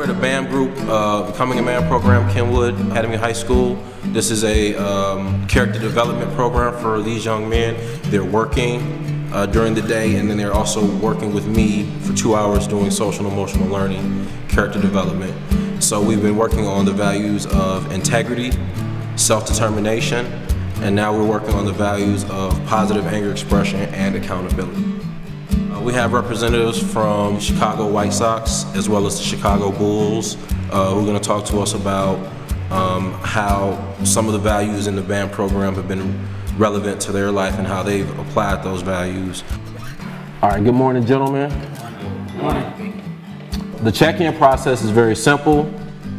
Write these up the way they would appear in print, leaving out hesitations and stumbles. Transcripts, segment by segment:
We're the BAM group, Becoming a Man program, Kenwood Academy High School. This is a character development program for these young men. They're working during the day, and then they're also working with me for 2 hours doing social and emotional learning, character development. So we've been working on the values of integrity, self-determination, and now we're working on the values of positive anger expression and accountability. We have representatives from Chicago White Sox as well as the Chicago Bulls who are going to talk to us about how some of the values in the BAM program have been relevant to their life and how they've applied those values. All right, good morning, gentlemen. Good morning. The check-in process is very simple.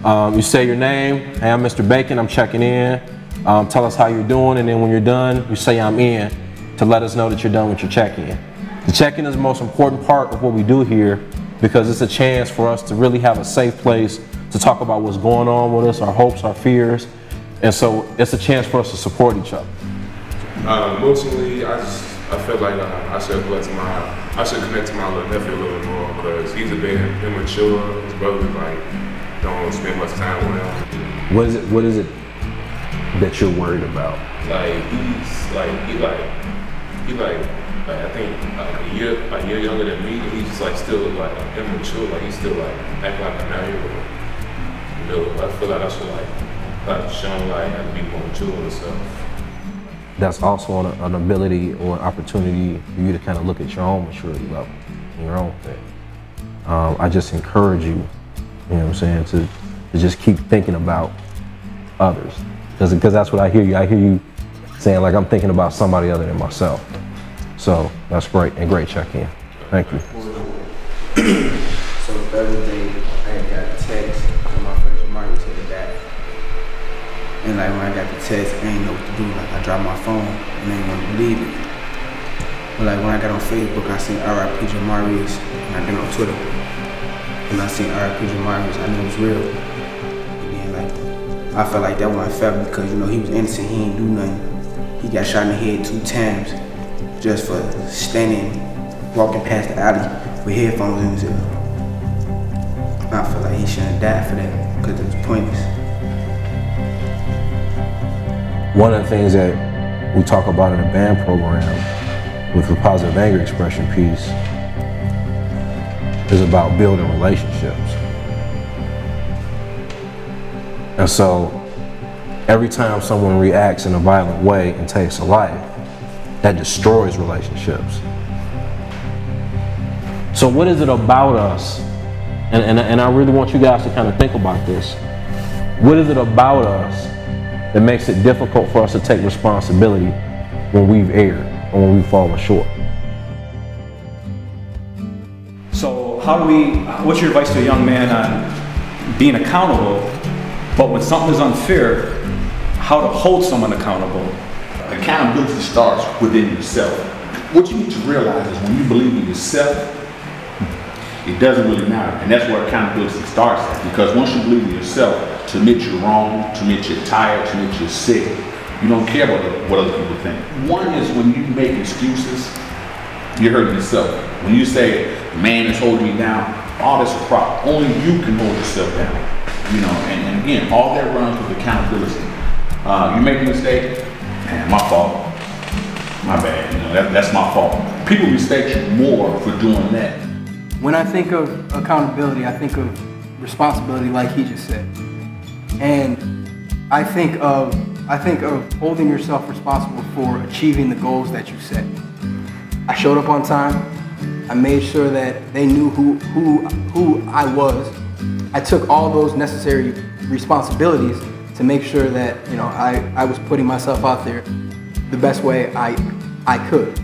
You say your name. Hey, I'm Mr. Bacon, I'm checking in. Tell us how you're doing, and then when you're done, you say I'm in to let us know that you're done with your check-in. The check-in is the most important part of what we do here because it's a chance for us to really have a safe place to talk about what's going on with us, our hopes, our fears, and so it's a chance for us to support each other. Emotionally, I feel like I should connect to my little nephew a little bit more because he's a bit immature. His brother don't spend much time with him. What is it that you're worried about? I think a year younger than me, and he's just still immature. He's still act like a 9-year-old. I feel like I should show him how to be more mature and stuff. That's also an ability or an opportunity for you to kind of look at your own maturity level and your own thing. I just encourage you, you know what I'm saying, to just keep thinking about others. Because that's what I hear you. I hear you saying I'm thinking about somebody other than myself. So that's great, and great check-in. Thank you. So the other day, I got a text from my friend Jamari to the dad. And when I got the text, I didn't know what to do. I dropped my phone, and they didn't want to believe it. But when I got on Facebook, I seen R.I.P. Jamari's, and I got on Twitter. And I seen R.I.P. Jamari's, I knew it was real. And then I felt like that wasn't fair because he was innocent, he didn't do nothing. He got shot in the head 2 times. Just for walking past the alley with headphones in his ear. I feel like he shouldn't have died for that because it was pointless. One of the things that we talk about in the BAM program with the positive anger expression piece is about building relationships. And so every time someone reacts in a violent way and takes a life, that destroys relationships. So what is it about us, and I really want you guys to kind of think about this, what is it about us that makes it difficult for us to take responsibility when we've erred or when we've fallen short? So what's your advice to a young man on being accountable, but when something is unfair, how to hold someone accountable? Accountability starts within yourself. What you need to realize is when you believe in yourself, it doesn't really matter. And that's where accountability starts at. Because once you believe in yourself, to admit you're wrong, to admit you're tired, to admit you're sick, you don't care about what other people think. One is when you make excuses, you're hurting yourself. When you say, man is holding me down, all that's a problem. Only you can hold yourself down. And again, all that runs with accountability. You make a mistake, man, my fault, my bad, that's my fault. People mistake you more for doing that. When I think of accountability, I think of responsibility like he just said. And I think of holding yourself responsible for achieving the goals that you set. I showed up on time. I made sure that they knew who I was. I took all those necessary responsibilities to make sure that I was putting myself out there the best way I could.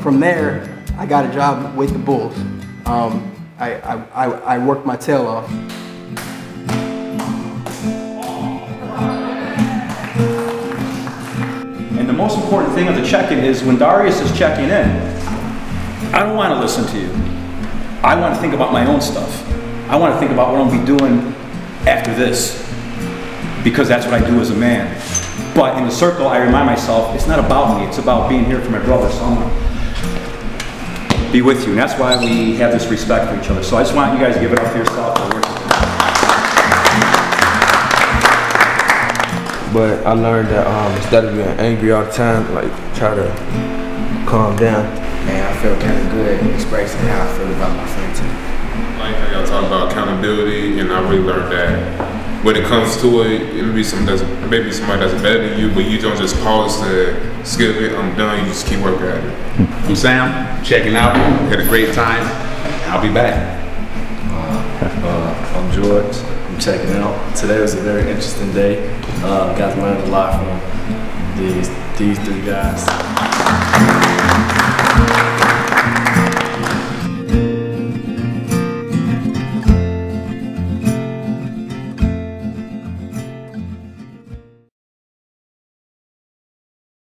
From there, I got a job with the Bulls. I worked my tail off. And the most important thing of the check-in is when Darius is checking in, I don't want to listen to you. I want to think about my own stuff. I want to think about what I'm going to be doing after this, because that's what I do as a man. But in the circle, I remind myself, it's not about me, it's about being here for my brother. So I'm going to be with you. And that's why we have this respect for each other. So I just want you guys to give it up for yourself. but I learned that instead of being angry all the time, like try to calm down. Man, I felt kind of good expressing how I feel about my friend today. Like how y'all talk about accountability, and I really learned that when it comes to it, maybe somebody does it better than you, but you don't just pause to skip it, I'm done, you just keep working at it. I'm Sam, checking out, had a great time, I'll be back. I'm George, I'm checking out. Today was a very interesting day. Got to learn a lot from these three guys.